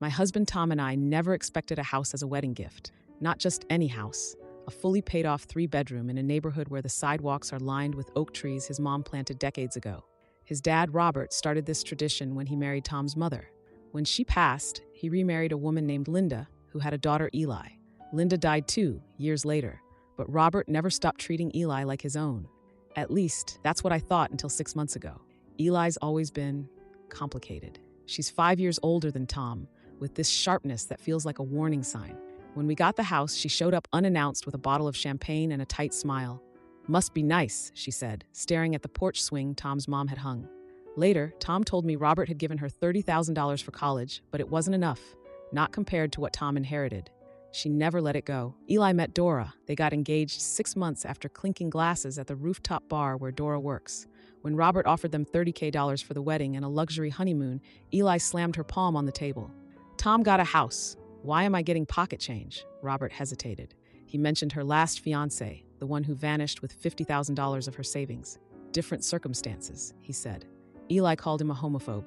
My husband Tom and I never expected a house as a wedding gift. Not just any house. A fully paid-off 3-bedroom in a neighborhood where the sidewalks are lined with oak trees his mom planted decades ago. His dad, Robert, started this tradition when he married Tom's mother. When she passed, he remarried a woman named Linda, who had a daughter, Eli. Linda died too, years later, but Robert never stopped treating Eli like his own. At least, that's what I thought until 6 months ago. Eli's always been complicated. She's 5 years older than Tom, with this sharpness that feels like a warning sign. When we got the house, she showed up unannounced with a bottle of champagne and a tight smile. "Must be nice," she said, staring at the porch swing Tom's mom had hung. Later, Tom told me Robert had given her $30,000 for college, but it wasn't enough, not compared to what Tom inherited. She never let it go. Eli met Dora. They got engaged 6 months after clinking glasses at the rooftop bar where Dora works. When Robert offered them $30K for the wedding and a luxury honeymoon, Eli slammed her palm on the table. "Tom got a house. Why am I getting pocket change?" Robert hesitated. He mentioned her last fiancé, the one who vanished with $50,000 of her savings. "Different circumstances," he said. Eli called him a homophobe.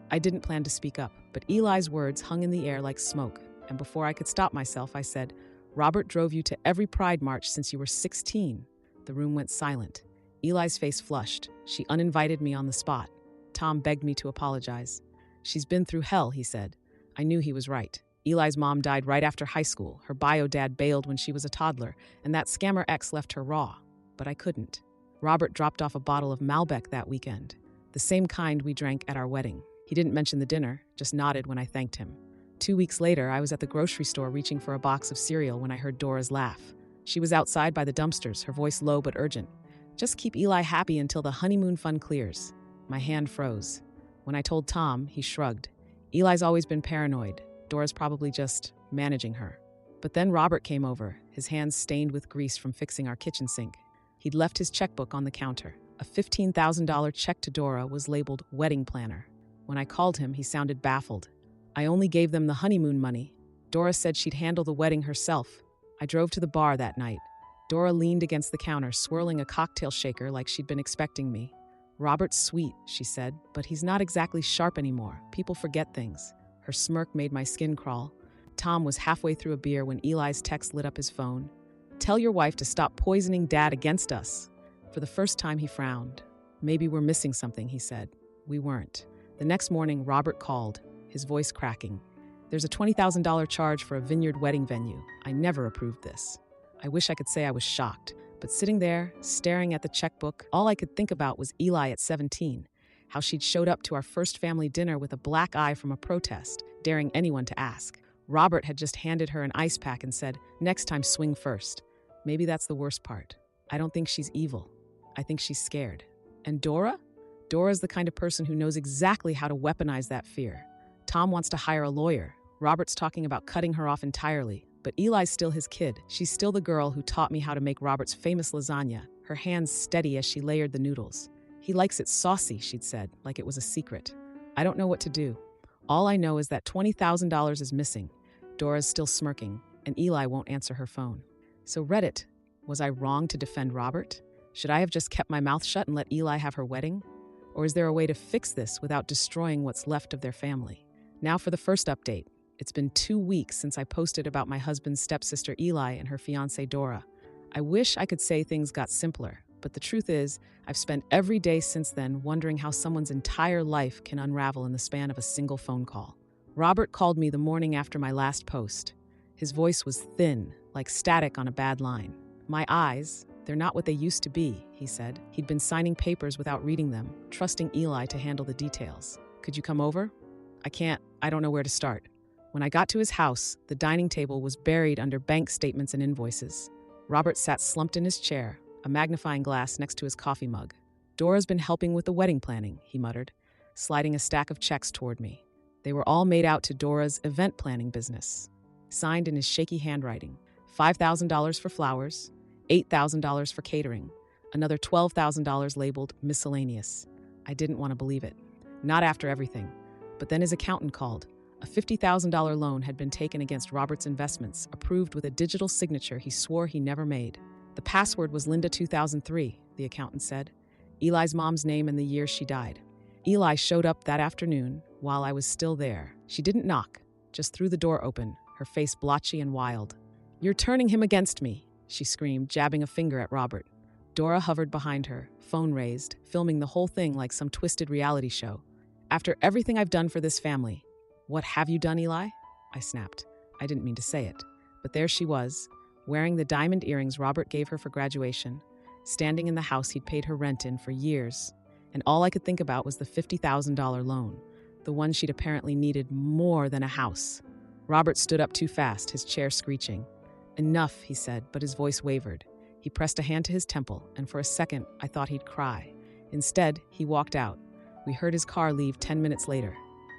I didn't plan to speak up, but Eli's words hung in the air like smoke, and before I could stop myself, I said, "Robert drove you to every Pride March since you were 16. The room went silent. Eli's face flushed. She uninvited me on the spot. Tom begged me to apologize. "She's been through hell," he said. I knew he was right. Eli's mom died right after high school. Her bio dad bailed when she was a toddler, and that scammer ex left her raw. But I couldn't. Robert dropped off a bottle of Malbec that weekend, the same kind we drank at our wedding. He didn't mention the dinner, just nodded when I thanked him. 2 weeks later, I was at the grocery store reaching for a box of cereal when I heard Dora's laugh. She was outside by the dumpsters, her voice low but urgent. "Just keep Eli happy until the honeymoon fund clears." My hand froze. When I told Tom, he shrugged. Eli's always been paranoid. Dora's probably just managing her. But then Robert came over, his hands stained with grease from fixing our kitchen sink. He'd left his checkbook on the counter. A $15,000 check to Dora was labeled wedding planner. When I called him, he sounded baffled. "I only gave them the honeymoon money. Dora said she'd handle the wedding herself." I drove to the bar that night. Dora leaned against the counter, swirling a cocktail shaker like she'd been expecting me. "Robert's sweet," she said, "but he's not exactly sharp anymore. People forget things." Her smirk made my skin crawl. Tom was halfway through a beer when Eli's text lit up his phone. "Tell your wife to stop poisoning Dad against us." For the first time, he frowned. "Maybe we're missing something," he said. We weren't. The next morning, Robert called, his voice cracking. "There's a $20,000 charge for a vineyard wedding venue. I never approved this." I wish I could say I was shocked, but sitting there, staring at the checkbook, all I could think about was Eli at 17. How she'd showed up to our first family dinner with a black eye from a protest, daring anyone to ask. Robert had just handed her an ice pack and said, "Next time swing first." Maybe that's the worst part. I don't think she's evil. I think she's scared. And Dora? Dora's the kind of person who knows exactly how to weaponize that fear. Tom wants to hire a lawyer. Robert's talking about cutting her off entirely. But Eli's still his kid. She's still the girl who taught me how to make Robert's famous lasagna, her hands steady as she layered the noodles. "He likes it saucy," she'd said, like it was a secret. I don't know what to do. All I know is that $20,000 is missing. Dora's still smirking, and Eli won't answer her phone. So Reddit, was I wrong to defend Robert? Should I have just kept my mouth shut and let Eli have her wedding? Or is there a way to fix this without destroying what's left of their family? Now for the first update. It's been 2 weeks since I posted about my husband's stepsister Eli and her fiancée Dora. I wish I could say things got simpler, but the truth is, I've spent every day since then wondering how someone's entire life can unravel in the span of a single phone call. Robert called me the morning after my last post. His voice was thin, like static on a bad line. "My eyes, they're not what they used to be," he said. He'd been signing papers without reading them, trusting Eli to handle the details. "Could you come over?" I don't know where to start." When I got to his house, the dining table was buried under bank statements and invoices. Robert sat slumped in his chair, a magnifying glass next to his coffee mug. "Dora's been helping with the wedding planning," he muttered, sliding a stack of checks toward me. They were all made out to Dora's event planning business, signed in his shaky handwriting. $5,000 for flowers, $8,000 for catering, another $12,000 labeled miscellaneous. I didn't want to believe it. Not after everything. But then his accountant called. A $50,000 loan had been taken against Robert's investments, approved with a digital signature he swore he never made. The password was Linda 2003, the accountant said. Eli's mom's name and the year she died. Eli showed up that afternoon while I was still there. She didn't knock. just threw the door open, her face blotchy and wild. "You're turning him against me," she screamed, jabbing a finger at Robert. Dora hovered behind her, phone raised, filming the whole thing like some twisted reality show. "After everything I've done for this family, what have you done, Eli?" I snapped. I didn't mean to say it. But there she was, wearing the diamond earrings Robert gave her for graduation, standing in the house he'd paid her rent in for years. And all I could think about was the $50,000 loan, the one she'd apparently needed more than a house. Robert stood up too fast, his chair screeching. "Enough," he said, but his voice wavered. He pressed a hand to his temple, and for a second, I thought he'd cry. Instead, he walked out. We heard his car leave 10 minutes later.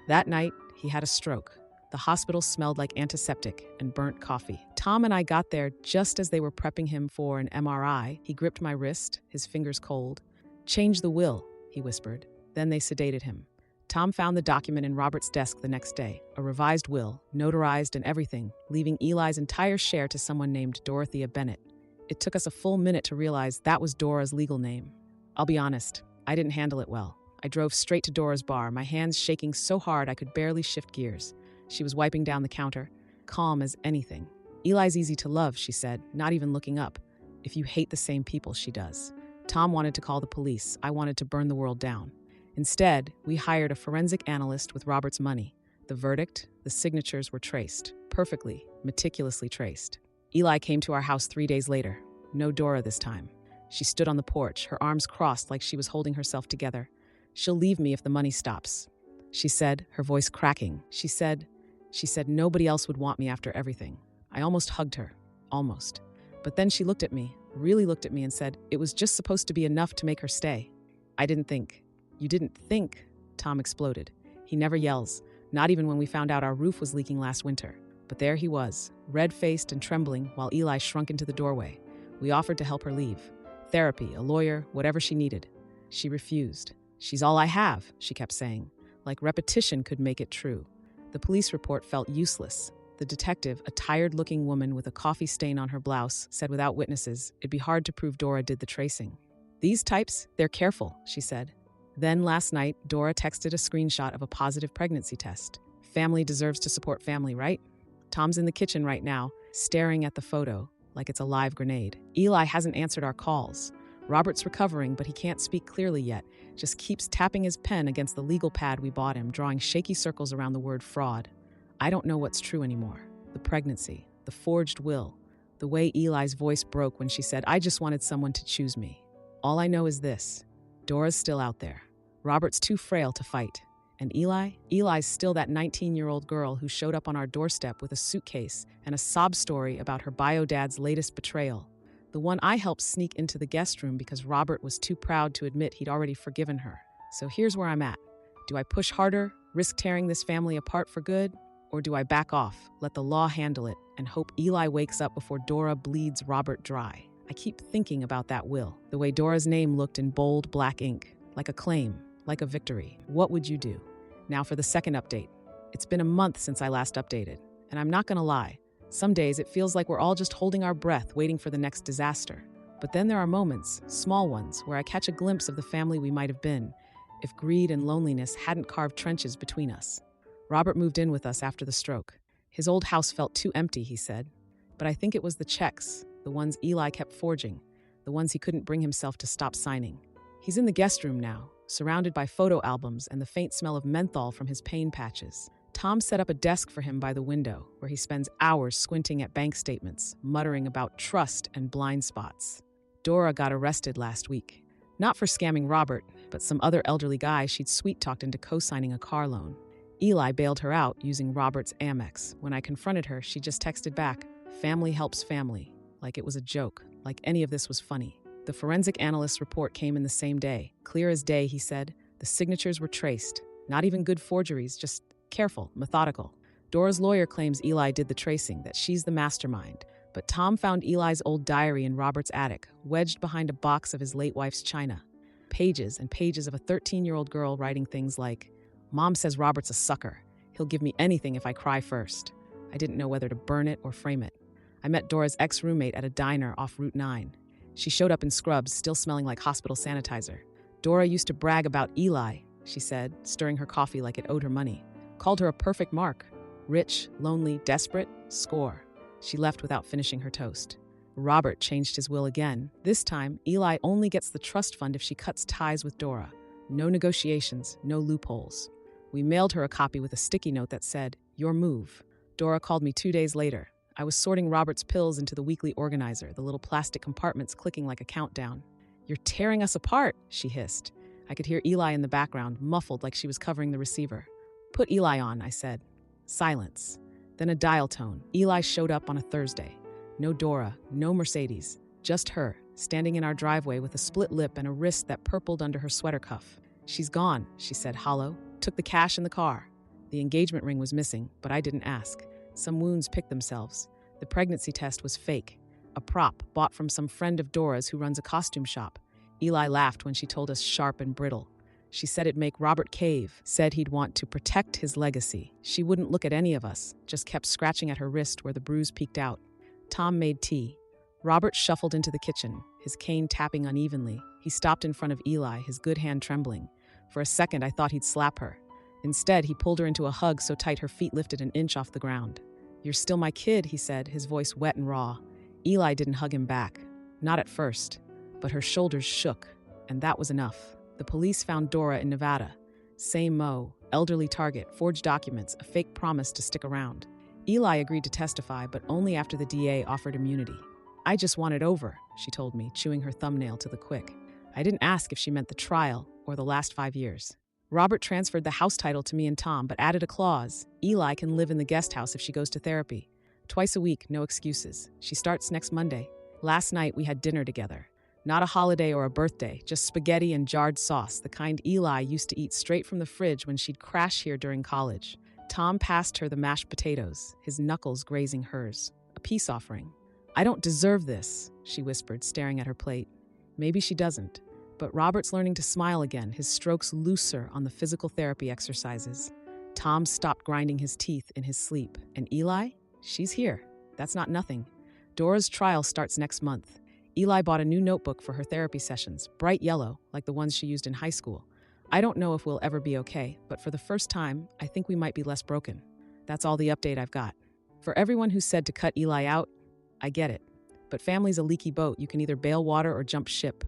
That night, he had a stroke. The hospital smelled like antiseptic and burnt coffee. Tom and I got there just as they were prepping him for an MRI. He gripped my wrist, his fingers cold. "Change the will," he whispered. Then they sedated him. Tom found the document in Robert's desk the next day, a revised will, notarized and everything, leaving Eli's entire share to someone named Dorothea Bennett. It took us a full minute to realize that was Dora's legal name. I'll be honest, I didn't handle it well. I drove straight to Dora's bar, my hands shaking so hard I could barely shift gears. She was wiping down the counter, calm as anything. "Eli's easy to love," she said, not even looking up. "If you hate the same people she does." Tom wanted to call the police. I wanted to burn the world down. Instead, we hired a forensic analyst with Robert's money. The verdict, the signatures were traced, perfectly, meticulously traced. Eli came to our house 3 days later. No Dora this time. She stood on the porch, her arms crossed like she was holding herself together. "She'll leave me if the money stops," she said, her voice cracking. She said nobody else would want me after everything. I almost hugged her. Almost. But then she looked at me, really looked at me and said it was just supposed to be enough to make her stay. I didn't think. "You didn't think?" Tom exploded. He never yells, not even when we found out our roof was leaking last winter. But there he was, red-faced and trembling while Eli shrunk into the doorway. We offered to help her leave. Therapy, a lawyer, whatever she needed. She refused. "She's all I have," she kept saying, like repetition could make it true. The police report felt useless. The detective, a tired-looking woman with a coffee stain on her blouse, said without witnesses, it'd be hard to prove Dora did the tracing. "These types, they're careful," she said. Then last night, Dora texted a screenshot of a positive pregnancy test. "Family deserves to support family, right?" Tom's in the kitchen right now, staring at the photo like it's a live grenade. Eli hasn't answered our calls. Robert's recovering, but he can't speak clearly yet, just keeps tapping his pen against the legal pad we bought him, drawing shaky circles around the word fraud. I don't know what's true anymore. The pregnancy, the forged will, the way Eli's voice broke when she said, "I just wanted someone to choose me." All I know is this: Dora's still out there. Robert's too frail to fight. And Eli's still that 19-year-old girl who showed up on our doorstep with a suitcase and a sob story about her bio dad's latest betrayal. The one I helped sneak into the guest room because Robert was too proud to admit he'd already forgiven her. So here's where I'm at. Do I push harder, risk tearing this family apart for good? Or do I back off, let the law handle it, and hope Eli wakes up before Dora bleeds Robert dry? I keep thinking about that will, the way Dora's name looked in bold black ink, like a claim, like a victory. What would you do? Now for the second update. It's been a month since I last updated, and I'm not gonna lie. Some days it feels like we're all just holding our breath, waiting for the next disaster. But then there are moments, small ones, where I catch a glimpse of the family we might have been, if greed and loneliness hadn't carved trenches between us. Robert moved in with us after the stroke. His old house felt too empty, he said. But I think it was the checks, the ones Eli kept forging, the ones he couldn't bring himself to stop signing. He's in the guest room now, surrounded by photo albums and the faint smell of menthol from his pain patches. Tom set up a desk for him by the window, where he spends hours squinting at bank statements, muttering about trust and blind spots. Dora got arrested last week. Not for scamming Robert, but some other elderly guy she'd sweet-talked into co-signing a car loan. Eli bailed her out using Robert's Amex. When I confronted her, she just texted back, "Family helps family," like it was a joke, like any of this was funny. The forensic analyst's report came in the same day. Clear as day, he said. The signatures were traced. Not even good forgeries, just careful, methodical. Dora's lawyer claims Eli did the tracing, that she's the mastermind. But Tom found Eli's old diary in Robert's attic, wedged behind a box of his late wife's china. Pages and pages of a 13-year-old girl writing things like, "Mom says Robert's a sucker. He'll give me anything if I cry first." I didn't know whether to burn it or frame it. I met Dora's ex-roommate at a diner off Route 9. She showed up in scrubs, still smelling like hospital sanitizer. "Dora used to brag about Eli," she said, stirring her coffee like it owed her money. "Called her a perfect mark." Rich, lonely, desperate, score. She left without finishing her toast. Robert changed his will again. This time, Eli only gets the trust fund if she cuts ties with Dora. No negotiations, no loopholes. We mailed her a copy with a sticky note that said, "Your move." Dora called me 2 days later. I was sorting Robert's pills into the weekly organizer, the little plastic compartments clicking like a countdown. "You're tearing us apart," she hissed. I could hear Eli in the background, muffled like she was covering the receiver. "Put Eli on," I said. Silence. Then a dial tone. Eli showed up on a Thursday. No Dora, no Mercedes, just her, standing in our driveway with a split lip and a wrist that purpled under her sweater cuff. "She's gone," she said, hollow. "Took the cash in the car." The engagement ring was missing, but I didn't ask. Some wounds picked themselves. The pregnancy test was fake. A prop bought from some friend of Dora's who runs a costume shop. Eli laughed when she told us sharp and brittle. She said it'd make Robert cave, said he'd want to protect his legacy. She wouldn't look at any of us, just kept scratching at her wrist where the bruise peeked out. Tom made tea. Robert shuffled into the kitchen, his cane tapping unevenly. He stopped in front of Eli, his good hand trembling. For a second, I thought he'd slap her. Instead, he pulled her into a hug so tight her feet lifted an inch off the ground. "You're still my kid," he said, his voice wet and raw. Eli didn't hug him back. Not at first. But her shoulders shook, and that was enough. The police found Dora in Nevada. Same Mo, elderly target, forged documents, a fake promise to stick around. Eli agreed to testify, but only after the DA offered immunity. "I just want it over," she told me, chewing her thumbnail to the quick. I didn't ask if she meant the trial or the last 5 years. Robert transferred the house title to me and Tom, but added a clause. Eli can live in the guest house if she goes to therapy. Twice a week, no excuses. She starts next Monday. Last night, we had dinner together. Not a holiday or a birthday, just spaghetti and jarred sauce, the kind Eli used to eat straight from the fridge when she'd crash here during college. Tom passed her the mashed potatoes, his knuckles grazing hers. A peace offering. "I don't deserve this," she whispered, staring at her plate. Maybe she doesn't. But Robert's learning to smile again, his strokes looser on the physical therapy exercises. Tom stopped grinding his teeth in his sleep. And Eli? She's here. That's not nothing. Dora's trial starts next month. Eli bought a new notebook for her therapy sessions, bright yellow, like the ones she used in high school. I don't know if we'll ever be okay, but for the first time, I think we might be less broken. That's all the update I've got. For everyone who said to cut Eli out, I get it. But family's a leaky boat. You can either bail water or jump ship.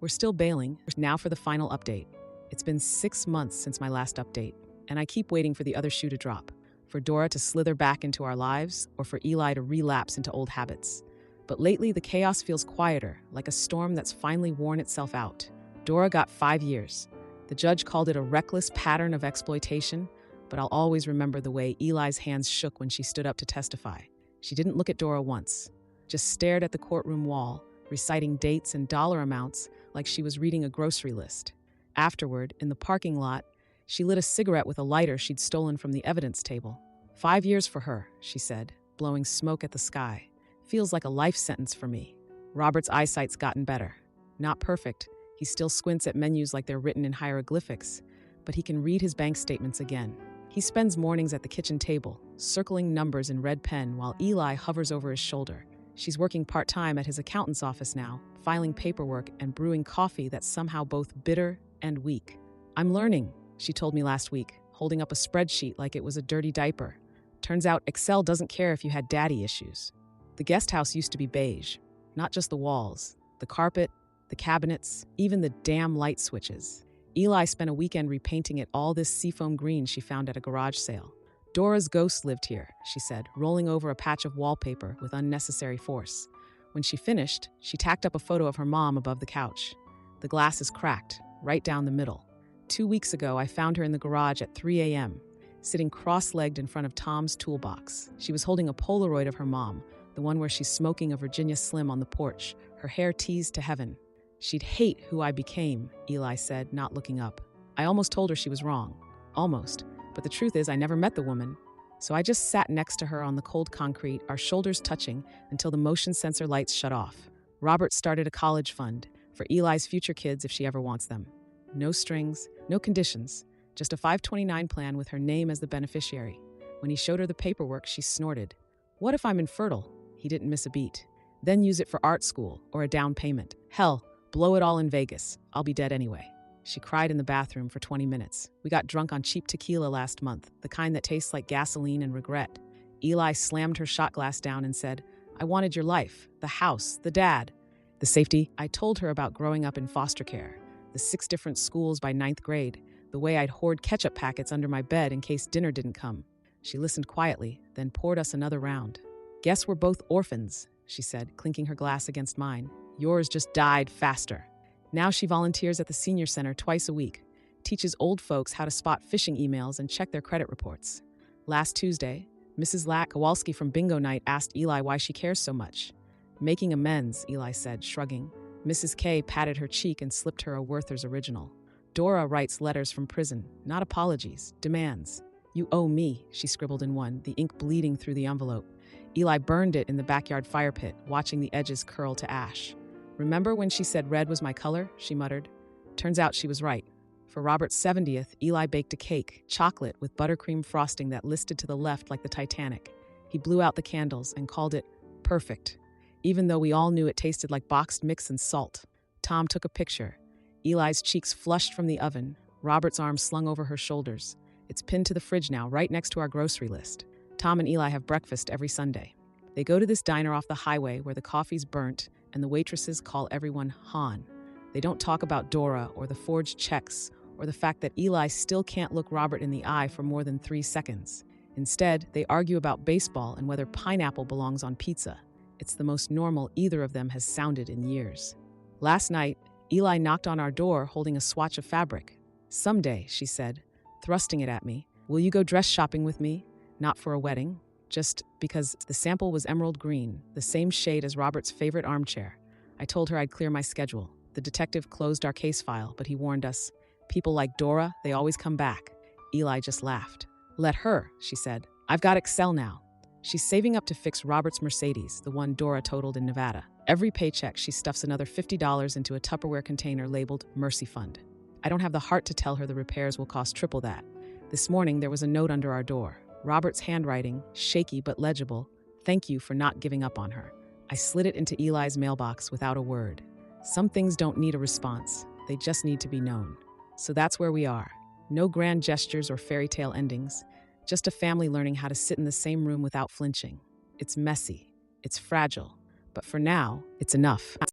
We're still bailing. Now for the final update. It's been 6 months since my last update, and I keep waiting for the other shoe to drop. For Dora to slither back into our lives, or for Eli to relapse into old habits. But lately, the chaos feels quieter, like a storm that's finally worn itself out. Dora got 5 years. The judge called it a reckless pattern of exploitation, but I'll always remember the way Eli's hands shook when she stood up to testify. She didn't look at Dora once, just stared at the courtroom wall, reciting dates and dollar amounts like she was reading a grocery list. Afterward, in the parking lot, she lit a cigarette with a lighter she'd stolen from the evidence table. 5 years for her, she said, blowing smoke at the sky. Feels like a life sentence for me. Robert's eyesight's gotten better. Not perfect. He still squints at menus like they're written in hieroglyphics, but he can read his bank statements again. He spends mornings at the kitchen table, circling numbers in red pen while Eli hovers over his shoulder. She's working part-time at his accountant's office now, filing paperwork and brewing coffee that's somehow both bitter and weak. I'm learning, she told me last week, holding up a spreadsheet like it was a dirty diaper. Turns out Excel doesn't care if you had daddy issues. The guest house used to be beige, not just the walls, the carpet, the cabinets, even the damn light switches. Eli spent a weekend repainting it all this seafoam green she found at a garage sale. Dora's ghost lived here, she said, rolling over a patch of wallpaper with unnecessary force. When she finished, she tacked up a photo of her mom above the couch. The glass is cracked, right down the middle. 2 weeks ago, I found her in the garage at 3 a.m., sitting cross-legged in front of Tom's toolbox. She was holding a Polaroid of her mom, the one where she's smoking a Virginia Slim on the porch, her hair teased to heaven. She'd hate who I became, Eli said, not looking up. I almost told her she was wrong. Almost. But the truth is I never met the woman. So I just sat next to her on the cold concrete, our shoulders touching, until the motion sensor lights shut off. Robert started a college fund for Eli's future kids if she ever wants them. No strings, no conditions, just a 529 plan with her name as the beneficiary. When he showed her the paperwork, she snorted. What if I'm infertile? He didn't miss a beat. Then use it for art school or a down payment. Hell, blow it all in Vegas. I'll be dead anyway. She cried in the bathroom for 20 minutes. We got drunk on cheap tequila last month, the kind that tastes like gasoline and regret. Eli slammed her shot glass down and said, I wanted your life, the house, the dad. The safety. I told her about growing up in foster care, the 6 different schools by 9th grade, the way I'd hoard ketchup packets under my bed in case dinner didn't come. She listened quietly, then poured us another round. Guess we're both orphans, she said, clinking her glass against mine. Yours just died faster. Now she volunteers at the senior center twice a week, teaches old folks how to spot phishing emails and check their credit reports. Last Tuesday, Mrs. Kowalski from bingo night asked Eli why she cares so much. Making amends, Eli said, shrugging. Mrs. K patted her cheek and slipped her a Werther's original. Dora writes letters from prison, not apologies, demands. You owe me, she scribbled in one, the ink bleeding through the envelope. Eli burned it in the backyard fire pit, watching the edges curl to ash. Remember when she said red was my color? She muttered. Turns out she was right. For Robert's 70th, Eli baked a cake, chocolate with buttercream frosting that listed to the left like the Titanic. He blew out the candles and called it perfect, even though we all knew it tasted like boxed mix and salt. Tom took a picture. Eli's cheeks flushed from the oven, Robert's arms slung over her shoulders. It's pinned to the fridge now, right next to our grocery list. Tom and Eli have breakfast every Sunday. They go to this diner off the highway where the coffee's burnt and the waitresses call everyone Han. They don't talk about Dora or the forged checks or the fact that Eli still can't look Robert in the eye for more than 3 seconds. Instead, they argue about baseball and whether pineapple belongs on pizza. It's the most normal either of them has sounded in years. Last night, Eli knocked on our door holding a swatch of fabric. Someday, she said, thrusting it at me, will you go dress shopping with me? Not for a wedding, just because the sample was emerald green, the same shade as Robert's favorite armchair. I told her I'd clear my schedule. The detective closed our case file, but he warned us, people like Dora, they always come back. Eli just laughed. Let her, she said. I've got Excel now. She's saving up to fix Robert's Mercedes, the one Dora totaled in Nevada. Every paycheck, she stuffs another $50 into a Tupperware container labeled Mercy Fund. I don't have the heart to tell her the repairs will cost triple that. This morning, there was a note under our door. Robert's handwriting, shaky but legible, thank you for not giving up on her. I slid it into Eli's mailbox without a word. Some things don't need a response. They just need to be known. So that's where we are. No grand gestures or fairy tale endings. Just a family learning how to sit in the same room without flinching. It's messy. It's fragile. But for now, it's enough.